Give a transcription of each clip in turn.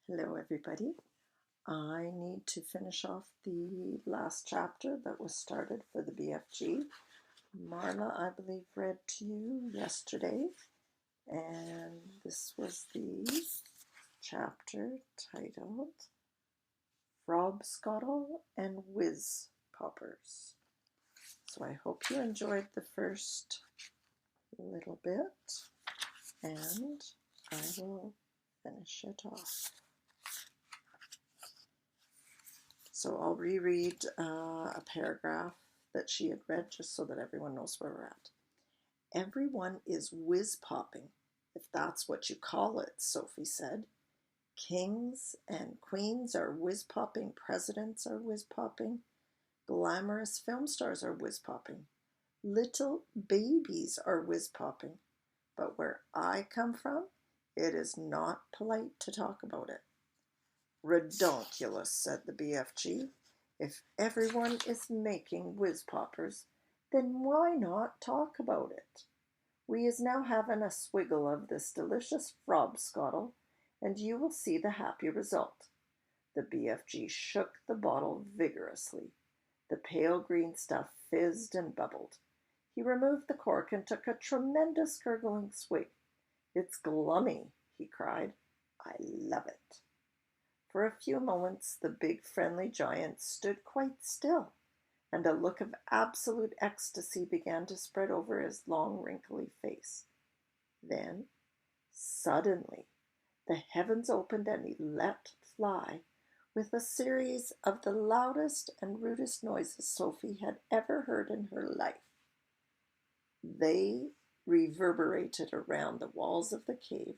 Hello, everybody. I need to finish off the last chapter that was started for the BFG. Marla, I believe, read to you yesterday, and this was the chapter titled Frobscottle and Whiz Poppers. So I hope you enjoyed the first little bit, and I will finish it off. So I'll reread a paragraph that she had read just so that everyone knows where we're at. Everyone is whiz-popping, if that's what you call it, Sophie said. Kings and queens are whiz-popping, presidents are whiz-popping, glamorous film stars are whiz-popping, little babies are whiz-popping. But where I come from, it is not polite to talk about it. Redonkulous, said the BFG. If everyone is making whiz-poppers, then why not talk about it? We is now having a swiggle of this delicious frobscottle, and you will see the happy result. The BFG shook the bottle vigorously. The pale green stuff fizzed and bubbled. He removed the cork and took a tremendous gurgling swig. It's glummy, he cried. I love it. For a few moments the big friendly giant stood quite still, and a look of absolute ecstasy began to spread over his long wrinkly face. Then, suddenly, the heavens opened and he let fly with a series of the loudest and rudest noises Sophie had ever heard in her life. They reverberated around the walls of the cave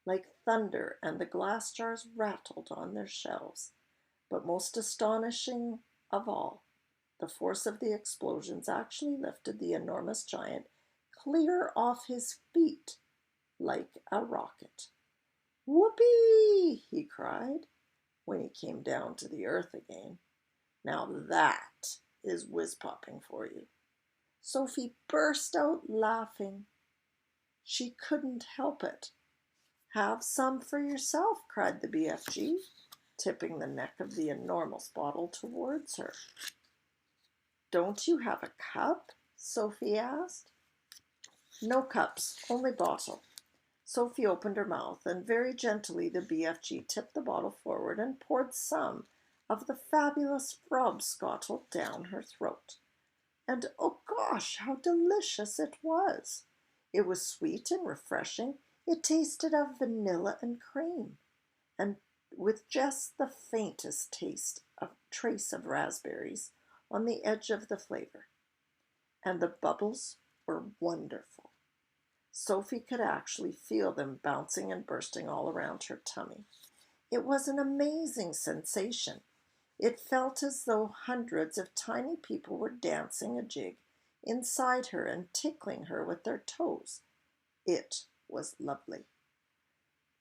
like thunder, and the glass jars rattled on their shelves. But most astonishing of all, the force of the explosions actually lifted the enormous giant clear off his feet like a rocket. Whoopee! He cried when he came down to the earth again. Now that is whiz-popping for you. Sophie burst out laughing. She couldn't help it. Have some for yourself, cried the BFG, tipping the neck of the enormous bottle towards her. Don't you have a cup? Sophie asked. No cups, only bottle. Sophie opened her mouth, and very gently the BFG tipped the bottle forward and poured some of the fabulous frobscottle down her throat. And oh gosh, how delicious it was! It was sweet and refreshing. It tasted of vanilla and cream, and with just the faintest trace of raspberries on the edge of the flavor. And the bubbles were wonderful. Sophie could actually feel them bouncing and bursting all around her tummy. It was an amazing sensation. It felt as though hundreds of tiny people were dancing a jig inside her and tickling her with their toes. It was lovely.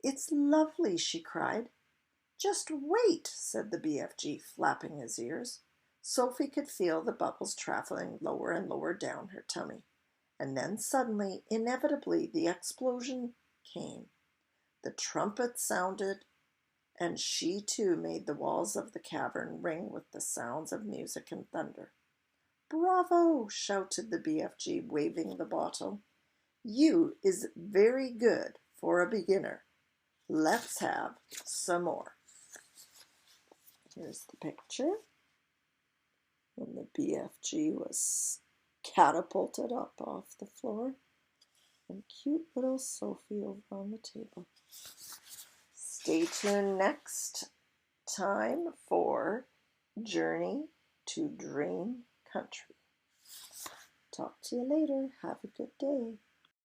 It's lovely, she cried. Just wait, said the BFG, flapping his ears. Sophie could feel the bubbles traveling lower and lower down her tummy. And then suddenly, inevitably, the explosion came. The trumpet sounded, and she too made the walls of the cavern ring with the sounds of music and thunder. Bravo! Shouted the BFG, waving the bottle. You is very good for a beginner. Let's have some more. Here's the picture when the BFG was catapulted up off the floor, and cute little Sophie over on the table. Stay tuned next time for Journey to Dream Country. Talk to you later. Have a good day.